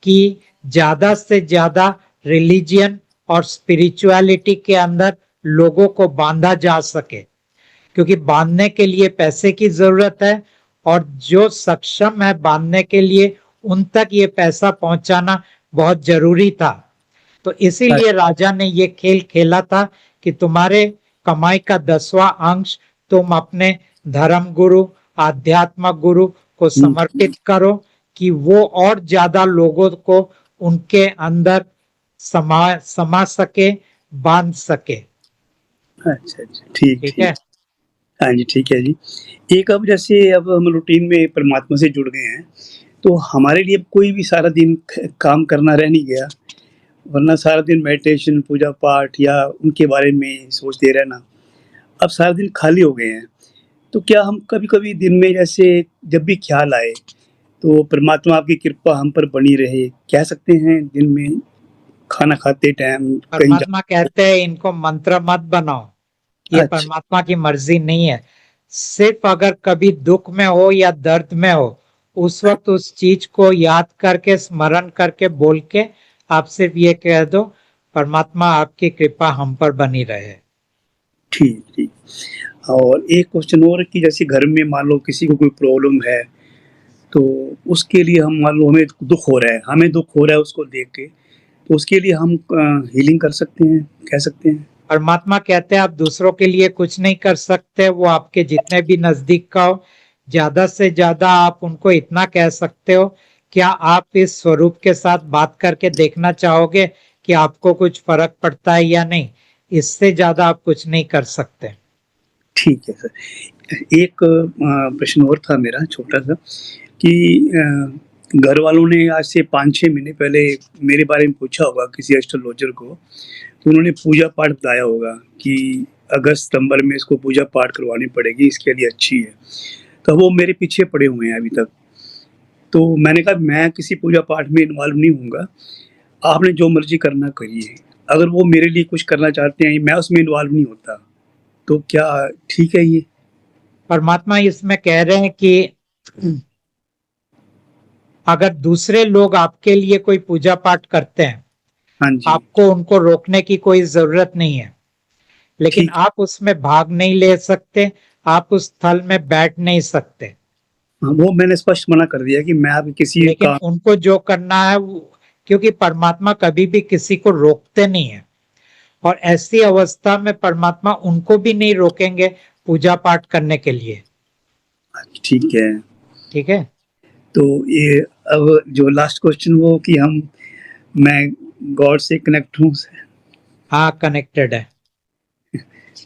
A: कि ज्यादा से ज्यादा रिलीजियन और स्पिरिचुअलिटी के अंदर लोगों को बांधा जा सके, क्योंकि बांधने के लिए पैसे की जरूरत है, और जो सक्षम है बांधने के लिए उन तक ये पैसा पहुंचाना बहुत जरूरी था। तो इसीलिए राजा ने ये खेल खेला था कि तुम्हारे कमाई का 10वां अंश तुम अपने धर्म गुरु, आध्यात्मिक गुरु को समर्पित करो, कि वो और ज्यादा लोगों को उनके अंदर समा सके, बांध सके।
D: अच्छा, अच्छा, ठीक,
A: ठीक
D: ठीक।
A: है।
D: हाँ जी, ठीक है जी। एक, अब जैसे अब हम रूटीन में परमात्मा से जुड़ गए हैं, तो हमारे लिए कोई भी सारा दिन काम करना रह नहीं गया, वरना सारा दिन मेडिटेशन, पूजा पाठ या उनके बारे में सोचते रहना, अब सारा दिन खाली हो गए हैं। तो क्या हम कभी-कभी दिन में, जैसे जब भी ख्याल आए, तो परमात्मा आपकी कृपा हम पर बनी रहे, कह सकते हैं दिन में खाना खाते टाइम कहीं जा?
A: परमात्मा कहते हैं इनको मंत्र मत बनाओ, ये
D: अच्छा,
A: परमात्मा की मर्जी नहीं है। सिर्फ अगर कभी दुख में हो या दर्द में हो, उस वक्त उस चीज को याद करके, स्मरण करके, बोल के आप सिर्फ ये कह दो, परमात्मा आपकी कृपा हम पर बनी रहे।
D: ठीक ठीक। और एक क्वेश्चन और कि जैसे घर में मान लो किसी को कोई प्रॉब्लम है, तो उसके लिए हम मान लो हमें दुख हो रहा है, उसको देख के, तो उसके लिए हम हीलिंग कर सकते हैं, कह सकते हैं?
A: परमात्मा कहते हैं आप दूसरों के लिए कुछ नहीं कर सकते, वो आपके जितने भी नजदीक का हो, ज्यादा से ज्यादा आप उनको इतना कह सकते हो, क्या आप इस स्वरूप के साथ बात करके देखना चाहोगे कि आपको कुछ फर्क पड़ता है या नहीं? इससे ज्यादा आप कुछ नहीं कर सकते।
D: ठीक है सर। एक प्रश्न और था मेरा छोटा सा कि घर वालों ने आज से 5-6 महीने पहले मेरे बारे में पूछा होगा किसी एस्ट्रोलॉजर को, तो उन्होंने पूजा पाठ बताया होगा कि अगस्त सितंबर में इसको पूजा पाठ करवानी पड़ेगी, इसके लिए अच्छी है। तो वो मेरे पीछे पड़े हुए हैं अभी तक। तो मैंने कहा मैं किसी पूजा पाठ में इन्वॉल्व नहीं होऊँगा, आपने जो मर्ज़ी करना करिए। अगर वो मेरे लिए कुछ करना चाहते हैं, मैं उसमें इन्वॉल्व नहीं होता, तो क्या ठीक है ये?
A: परमात्मा इसमें कह रहे हैं कि अगर दूसरे लोग आपके लिए कोई पूजा पाठ करते हैं,
D: हाँ जी,
A: आपको उनको रोकने की कोई जरूरत नहीं है, लेकिन
D: ठीक।
A: आप उसमें भाग नहीं ले सकते, आप उस स्थल में बैठ नहीं सकते।
D: हाँ, वो मैंने स्पष्ट मना कर दिया कि मैं अब किसी
A: लेकिन
D: का
A: उनको जो करना है क्योंकि परमात्मा कभी भी किसी को रोकते नहीं है, और ऐसी अवस्था में परमात्मा उनको भी नहीं रोकेंगे पूजा पाठ करने के लिए।
D: ठीक है।
A: ठीक है।
D: तो ये अब जो लास्ट क्वेश्चन वो कि मैं गॉड से कनेक्ट हूँ?
A: हाँ, कनेक्टेड है।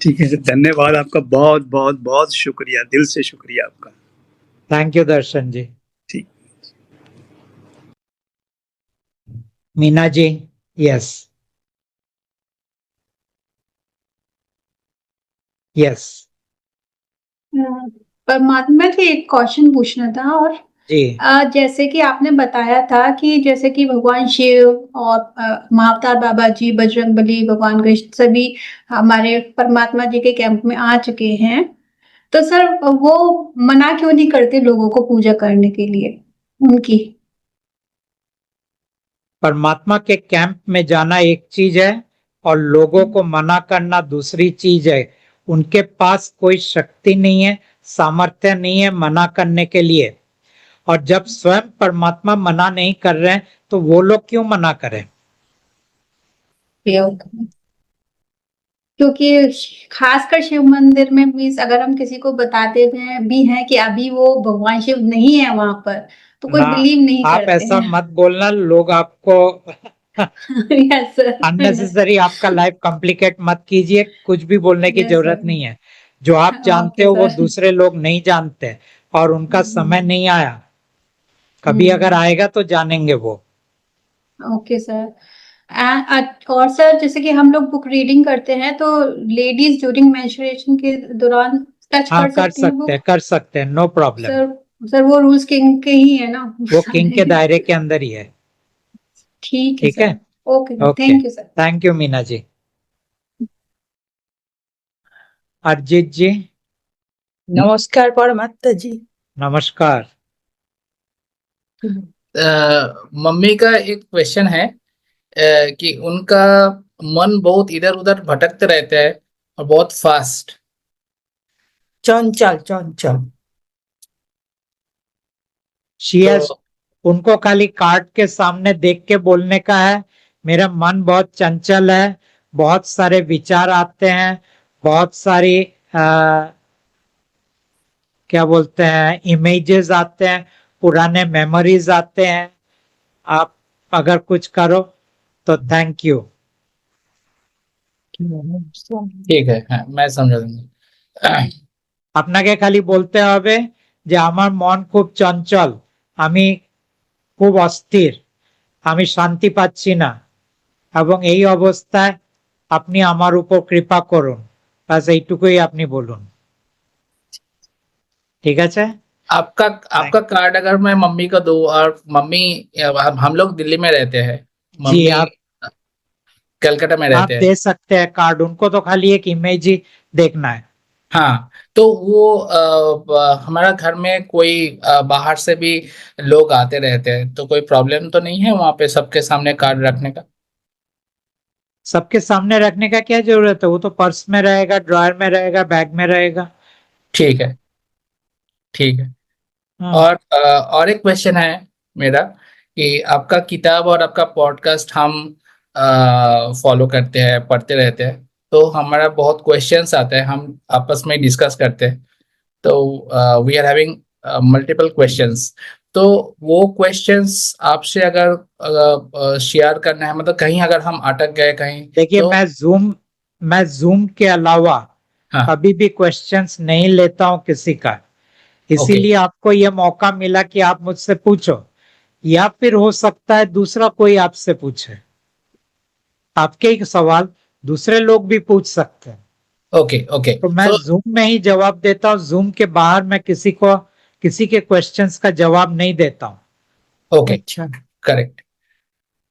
D: ठीक है सर, धन्यवाद आपका, बहुत बहुत बहुत शुक्रिया, दिल से शुक्रिया आपका।
A: थैंक यू दर्शन जी।
D: ठीक।
A: मीना जी, यस यस
E: परमात्मा से एक क्वेश्चन पूछना था। और
A: जी
E: जैसे कि आपने बताया था कि जैसे कि भगवान शिव और महाअवतार बाबा जी, बजरंगबली, भगवान कृष्ण सभी हमारे परमात्मा जी के कैंप में आ चुके हैं। तो सर वो मना क्यों नहीं करते लोगों को पूजा करने के लिए उनकी?
A: परमात्मा के कैंप में जाना एक चीज है और लोगों को मना करना दूसरी चीज है। उनके पास कोई शक्ति नहीं है, सामर्थ्य नहीं है मना करने के लिए। और जब स्वयं परमात्मा मना नहीं कर रहे हैं तो वो लोग क्यों मना करें?
E: क्योंकि खासकर शिव मंदिर में भी अगर हम किसी को बताते हैं भी हैं कि अभी वो भगवान शिव नहीं है वहां पर, तो कोई
A: ना,
E: बिलीव नहीं
A: आप
E: करते
A: ऐसा
E: हैं।
A: मत बोलना, लोग आपको
E: यस सर।
A: अननेसेसरी आपका लाइफ कॉम्प्लिकेट मत कीजिए, कुछ भी बोलने की
E: यस
A: जरूरत
E: सर।
A: नहीं है। जो आप जानते
E: ओके
A: हो वो
E: सर।
A: दूसरे लोग नहीं जानते, और उनका समय नहीं आया। कभी अगर आएगा तो जानेंगे वो।
E: Okay sir. और सर जैसे कि हम लोग बुक रीडिंग करते हैं, तो लेडीज ड्यूरिंग मेंस्ट्रुएशन के दौरान टच
A: हाँ,
E: कर सकती हैं बुक?
A: कर सकते हैं, नो प्रॉब्लम।
E: सर सर वो रूल्स किंग के ही है ना
A: वो किंग के
E: सारे?
A: दायरे के अंदर ही है।
E: ठीक है
A: ठीक है।
E: Sir. Okay,
A: okay,
E: thank you sir.
A: Thank you Meena ji. Arijit ji,
F: नमस्कार परमात्मा जी।
A: नमस्कार।
F: मम्मी का एक क्वेश्चन है कि उनका मन बहुत इधर उधर भटकते रहता है और बहुत फास्ट। चंचल चंचल।
A: शीएस,
F: तो
A: उनको खाली कार्ड के सामने देख के बोलने का है, मेरा मन बहुत चंचल है, बहुत सारे विचार आते हैं, बहुत सारी क्या बोलते हैं, इमेजेस आते हैं, पुराने मेमोरीज आते हैं। आप अगर कुछ करो तो थैंक यू।
F: ठीक है, हाँ, मैं समझा दूंगा।
A: আপনাকে খালি বলতে হবে যে আমার মন খুব চঞ্চল, আমি খুব অস্থির, আমি শান্তি পাচ্ছি না, এবং এই অবস্থায় আপনি আমার উপর কৃপা করুন। বাস এইটুকুই আপনি বলুন। ঠিক আছে।
F: आपका आपका कार्ड अगर मैं मम्मी को दूं, और मम्मी, हम लोग दिल्ली में रहते हैं,
A: जी,
F: मम्मी
A: आप
F: कलकत्ता में
A: आप
F: रहते हैं।
A: दे सकते हैं कार्ड, उनको तो खाली एक इमेज ही देखना है।
F: हाँ, तो वो हमारा घर में कोई बाहर से भी लोग आते रहते हैं, तो कोई प्रॉब्लम तो नहीं है वहां पे सबके सामने कार्ड रखने का?
A: सबके सामने रखने का क्या जरूरत है? वो तो पर्स में रहेगा, ड्रॉयर में रहेगा, बैग में रहेगा।
F: ठीक है, ठीक है।
A: हाँ।
F: और एक क्वेश्चन है मेरा कि आपका किताब और आपका पॉडकास्ट हम फॉलो करते हैं, पढ़ते रहते हैं, तो हमारा बहुत क्वेश्चंस आते हैं, हम आपस में डिस्कस करते हैं, तो we are having multiple questions. तो वो क्वेश्चंस आपसे अगर शेयर करना है, मतलब कहीं अगर हम अटक गए कहीं,
A: देखिए,
F: तो
A: मैं जूम के अलावा
F: हाँ,
A: कभी भी क्वेश्चंस नहीं लेता हूं किसी का। इसीलिए आपको यह मौका मिला कि आप मुझसे पूछो, या फिर हो सकता है दूसरा कोई आपसे पूछे। आपके ही सवाल दूसरे लोग भी पूछ सकते हैं।
F: Okay, okay.
A: तो मैं
F: सो
A: जूम में ही जवाब देता हूँ, जूम के बाहर मैं किसी के क्वेश्चंस का जवाब नहीं देता हूँ।
F: Okay, correct.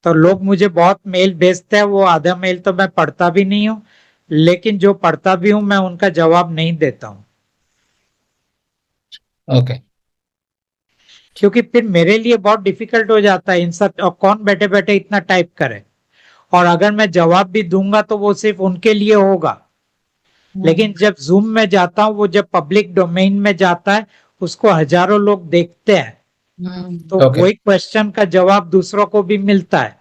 A: तो लोग मुझे बहुत मेल भेजते हैं, वो आधा मेल तो मैं पढ़ता भी नहीं हूँ, लेकिन जो पढ़ता भी हूँ मैं उनका जवाब नहीं देता हूँ,
F: ओके,
A: क्योंकि फिर मेरे लिए बहुत डिफिकल्ट हो जाता है इन सब, और कौन बैठे बैठे इतना टाइप करे। और अगर मैं जवाब भी दूंगा तो वो सिर्फ उनके लिए होगा। लेकिन जब जूम में जाता हूँ, वो जब पब्लिक डोमेन में जाता है, उसको हजारों लोग देखते हैं, तो
F: ओके,
A: वही क्वेश्चन का जवाब दूसरों को भी मिलता है।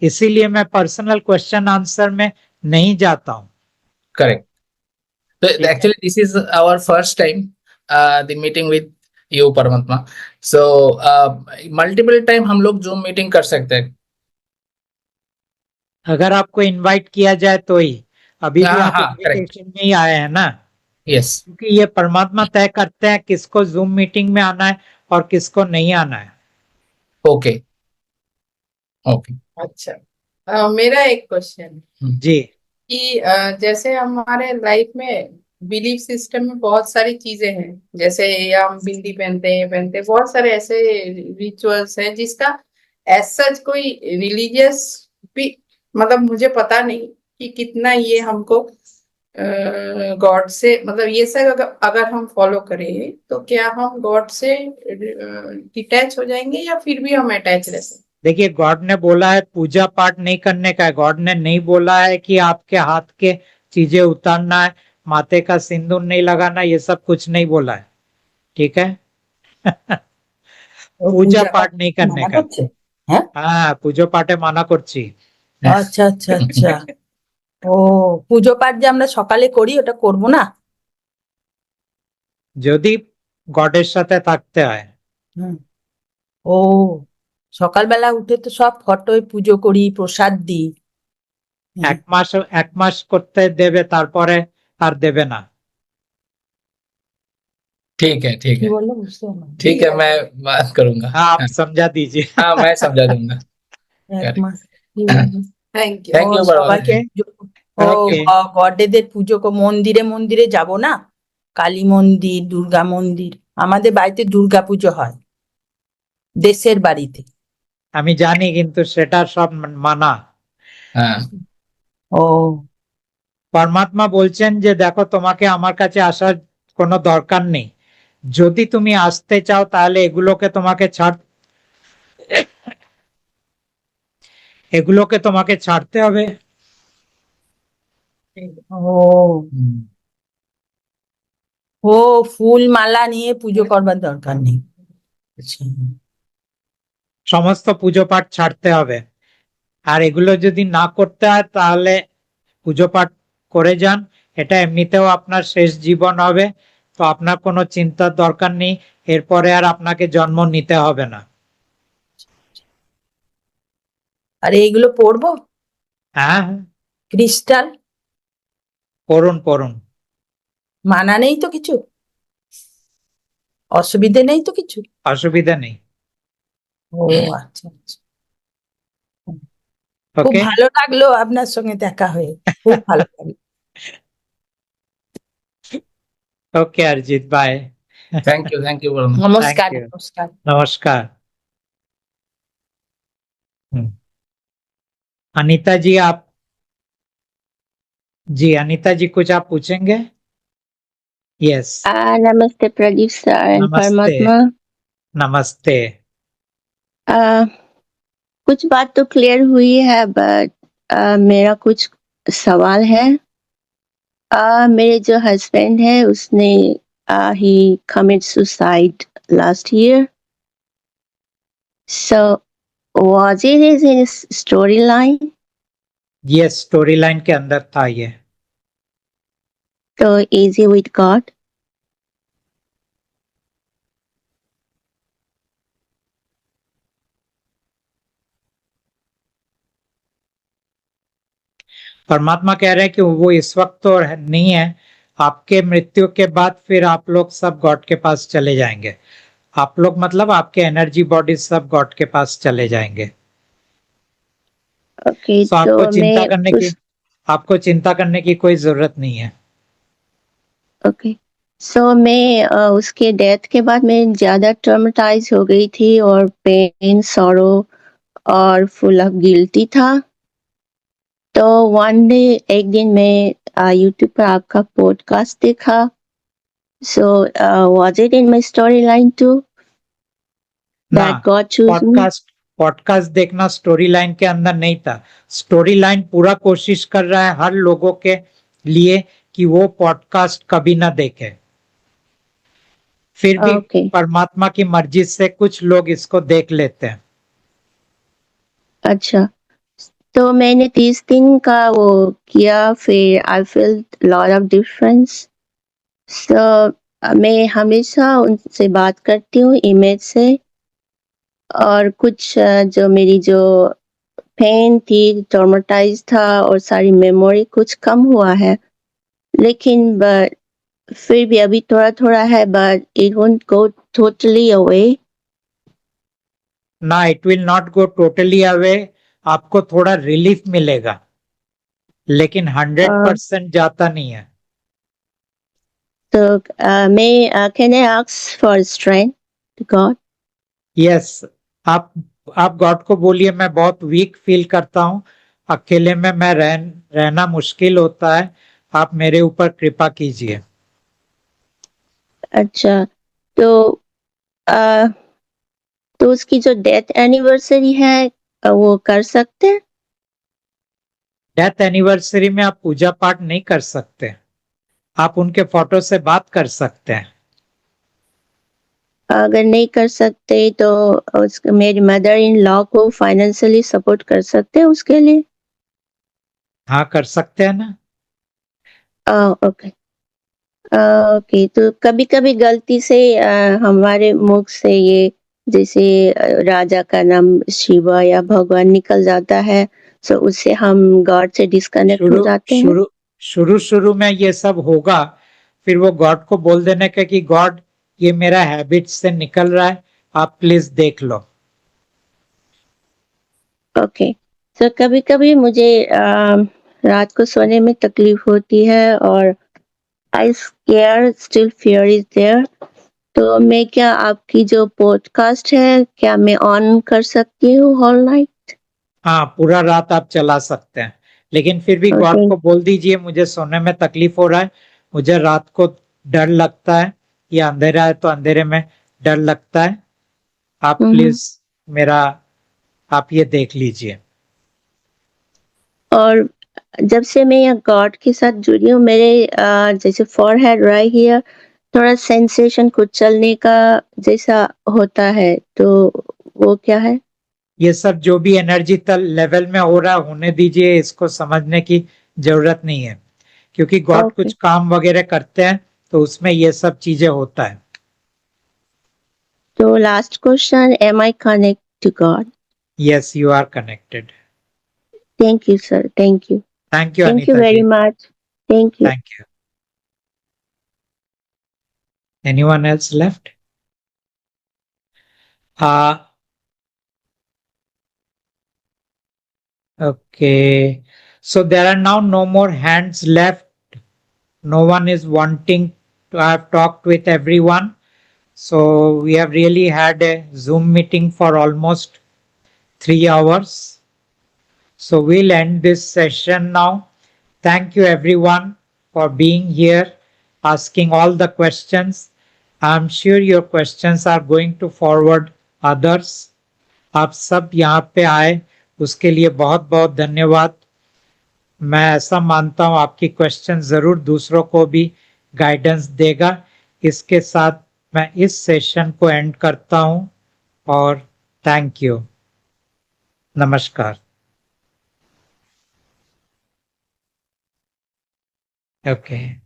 A: इसीलिए मैं पर्सनल क्वेश्चन आंसर में नहीं जाता हूँ।
F: करेक्ट। So
A: ठीक है।
F: actually, this is our first time the meeting with you, परमात्मा. So multiple time हम लोग Zoom मीटिंग कर सकते हैं.
A: अगर आपको इनवाइट किया जाए तो ही। अभी भी
F: हाँ,
A: आप
F: हाँ, करेक्ट.
A: इनविटेशन में ही आए हैं ना,
F: Yes.
A: क्योंकि ये परमात्मा तय करते हैं किसको जूम मीटिंग में आना है और किसको नहीं आना है।
F: Okay. Okay.
G: अच्छा, मेरा एक क्वेश्चन
A: जी।
G: कि जैसे हमारे लाइफ में बिलीफ सिस्टम में बहुत सारी चीजें हैं, जैसे ये हम बिंदी पहनते हैं, ये पहनते हैं, बहुत सारे ऐसे रिचुअल्स हैं जिसका एज सच कोई रिलीजियस भी, मतलब मुझे पता नहीं कि कितना ये हमको गॉड से, मतलब ये सब अगर हम फॉलो करें तो क्या हम गॉड से डिटैच हो जाएंगे या फिर भी हम अटैच रह सकते?
A: देखिए, गॉड ने बोला है पूजा पाठ नहीं करने का है। गॉड ने नहीं बोला है कि आपके हाथ के चीजें उतारना है, माथे का सिंदूर नहीं लगाना, ये सब कुछ नहीं बोला है। ठीक है। पूजा पाठ नहीं करने का। हाँ, पूजा पाठे माना করছি।
H: আচ্ছা আচ্ছা আচ্ছা ও পুজো পাঠ যে আমরা সকালে করি ওটা করব না
A: যদি গডের সাথে থাকতে হয়।
H: হুম। ও সকালবেলা উঠে তো সব ফটোয় পুজো করি প্রসাদ দিই
A: এক মাস করতে দেবে, তারপরে আর দেবে না।
F: ठीक है, ठीक
H: কি
F: है,
H: বললো বুঝতে পারলাম না।
F: ठीक है, मैं बात करूंगा.
A: हाँ, आप
F: हाँ,
A: समझा दीजिए।
F: हाँ, मैं समझा दूंगा.
H: এক
F: Correct.
H: মাস কি বলবো?
G: Thank you.
F: Thank
H: ও
F: you,
H: সবাইকে
F: परमात्मा.
H: পুজো ও
A: ওকে।
H: গডেদের পুজো মন্দিরে মন্দিরে যাব না কালী মন্দির দুর্গা মন্দির আমাদের বাড়িতে দুর্গা পুজো হয় দেশের বাড়িতে
A: আমি জানি, কিন্তু সেটা সব মানা।
F: हाँ,
H: ও
A: পরমাত্মা বলছেন যে দেখো, তোমাকে আমার কাছে আসার কোনো দরকার নেই। যদি তুমি আসতে চাও তাহলে এগুলোকে তোমাকে ছাড়তে হবে।
H: ও ও ফুল মালা নিয়ে পুজো করবার দরকার নেই আচ্ছা
A: সমস্ত পুজো পাঠ ছাড়তে হবে। আর এগুলো যদি না করতে হয় তাহলে পুজো পাঠ করে যান। এটা এমনিতেও আপনার শেষ জীবন হবে, তো আপনার কোনো চিন্তার দরকার নেই। এরপরে আর আপনাকে জন্ম নিতে হবে না।
H: আরে এইগুলো পড়বো
A: হ্যাঁ, হ্যাঁ,
H: ক্রিস্টাল
A: পড়ুন পড়ুন।
H: মানা নেই তো কিছু অসুবিধে নেই তো কিছু
A: অসুবিধা নেই।
H: ও আচ্ছা আচ্ছা খুব
A: ওকে।
H: ভালো লাগলো আপনার সঙ্গে দেখা হয়ে খুব ভালো লাগলো
A: ওকে অরিজিৎ, बाय।
F: thank you, परमात्मा.
H: নমস্কার
A: Thank you.
H: নমস্কার
A: नमस्कार। अनीता जी, अनीता जी कुछ आप पूछेंगे? यस।
I: नमस्ते प्रदीप सर एंड
A: नमस्ते।
I: परमात्मा।
A: नमस्ते।
I: कुछ बात तो क्लियर हुई है, बट मेरा कुछ सवाल है। मेरे जो हस्बैंड है उसने he committed suicide last year. So was it in his storyline?
A: ये स्टोरी लाइन के अंदर था ये।
I: So is he with God?
A: परमात्मा कह रहे हैं कि वो इस वक्त तो नहीं है, आपके मृत्यु के बाद फिर आप लोग सब गॉड के पास चले जाएंगे। आप लोग मतलब आपके एनर्जी बॉडी सब गॉड के पास चले जाएंगे।
I: Okay,
A: तो आपको
I: तो
A: चिंता
I: मैं
A: करने की आपको चिंता करने की कोई जरूरत नहीं है।
I: ओके सो मैं उसके डेथ के बाद मैं ज़्यादा ट्रॉमेटाइज हो गई थी और पेन सॉरो और फुल ऑफ गिल्टी था। तो वन डे एक दिन मैं यूट्यूब पर आपका पॉडकास्ट देखा। So was it in my story line too
A: ना,
I: that God choose me?
A: Podcast देखना स्टोरी लाइन के अंदर नहीं था। स्टोरी लाइन पूरा कोशिश कर रहा है हर लोगों के लिए कि वो पॉडकास्ट कभी ना देखे। फिर भी
I: ओके
A: परमात्मा की मर्जी से कुछ लोग इसको देख लेते हैं।
I: अच्छा तो मैंने 30 दिन का वो किया फिर I feel lot of difference. So मैं हमेशा उनसे बात करती हूँ इमेज से और कुछ जो मेरी जो पेन थी ट्रॉमेटाइज था और सारी मेमोरी कुछ कम हुआ है लेकिन बट फिर भी अभी थोड़ा थोड़ा है but it won't go totally away.
A: ना, it will not go totally away. आपको थोड़ा रिलीफ मिलेगा लेकिन 100% जाता नहीं है।
I: तो मैं can I ask for strength to God?
A: Yes, आप गॉड को बोलिए मैं बहुत वीक फील करता हूँ, अकेले में मैं रहना मुश्किल होता है, आप मेरे ऊपर कृपा कीजिए।
I: अच्छा तो अ, तो उसकी जो डेथ एनिवर्सरी है वो कर सकते हैं?
A: डेथ एनिवर्सरी में आप पूजा पाठ नहीं कर सकते, आप उनके फोटो से बात कर सकते हैं।
I: अगर नहीं कर सकते तो मेरी मदर इन लॉ को फाइनेंशियली सपोर्ट कर सकते हैं उसके लिए?
A: हाँ, कर सकते हैं ना।
I: ओके ओके तो कभी कभी गलती से हमारे मुख से ये जैसे राजा का नाम शिवा या भगवान निकल जाता है सो उससे हम गॉड से डिस्कनेक्ट हो
A: शुरू
I: जाते हैं।
A: शुरू शुरू शुरू में ये सब होगा, फिर वो गॉड को बोल देने का कि गॉड ये मेरा हैबिट से निकल रहा है, आप प्लीज देख लो।
I: ओके तो कभी कभी मुझे रात को सोने में तकलीफ होती है और I scare still fear is there. तो मैं क्या आपकी जो पॉडकास्ट है क्या मैं ऑन कर सकती हूँ होल नाइट?
A: हाँ, पूरा रात आप चला सकते हैं, लेकिन फिर भी गॉड
I: ओके
A: को बोल दीजिए मुझे सोने में तकलीफ हो रहा है, मुझे रात को डर लगता है, या अंधेरा है तो अंधेरे में डर लगता है, आप प्लीज मेरा आप ये देख लीजिए।
I: और जब से मैं यहाँ गॉड के साथ जुड़ी हूँ मेरे जैसे फॉरहेड राइट हियर थोड़ा सेंसेशन कुछ चलने का जैसा होता है तो वो क्या है?
A: ये सब जो भी एनर्जी लेवल में हो रहा है होने दीजिए, इसको समझने की जरूरत नहीं है, क्योंकि गॉड
I: ओके
A: कुछ काम वगैरह करते हैं तो उसमें ये सब चीजें होता है।
I: तो last question am I connect to God?
A: Yes, you are connected.
I: Thank you sir thank you
A: thank you
I: thank you
A: Anita
I: very
A: ji.
I: Much thank you.
A: Thank you. Anyone else left? Okay. So there are now no more hands left. No one is wanting to have talked with everyone. So we have really had a Zoom meeting for almost 3 hours. So we'll end this session now. Thank you everyone for being here, asking all the questions. I'm sure your questions are going to forward others. आप सब यहाँ पे आए उसके लिए बहुत बहुत धन्यवाद। मैं ऐसा मानता हूं आपकी क्वेश्चन जरूर दूसरों को भी गाइडेंस देगा। इसके साथ मैं इस सेशन को एंड करता हूं और थैंक यू। नमस्कार। ओके।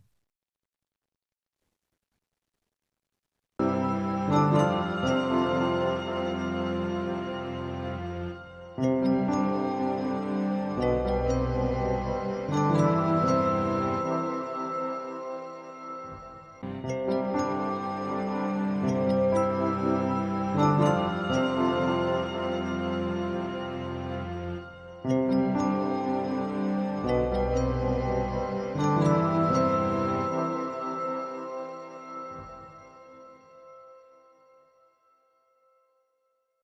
J: Thank you.